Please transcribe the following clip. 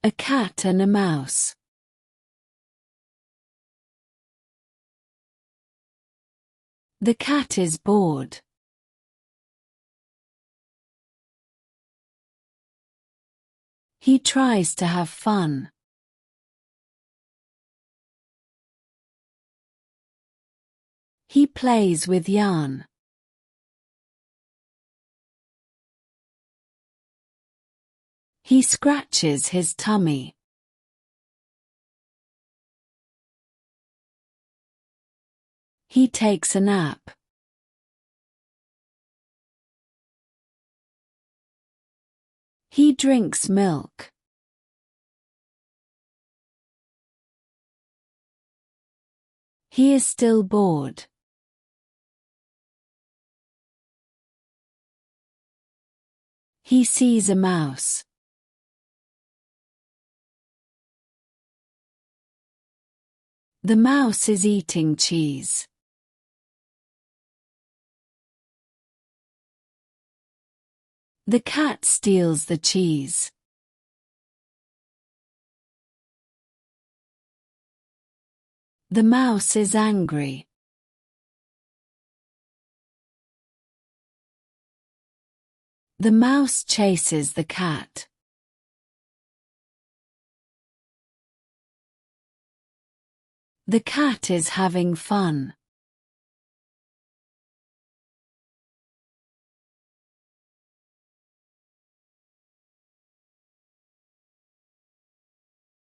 A cat and a mouse. The cat is bored. He tries to have fun. He plays with yarn. He scratches his tummy. He takes a nap. He drinks milk. He is still bored. He sees a mouse. The mouse is eating cheese. The cat steals the cheese. The mouse is angry. The mouse chases the cat. The cat is having fun.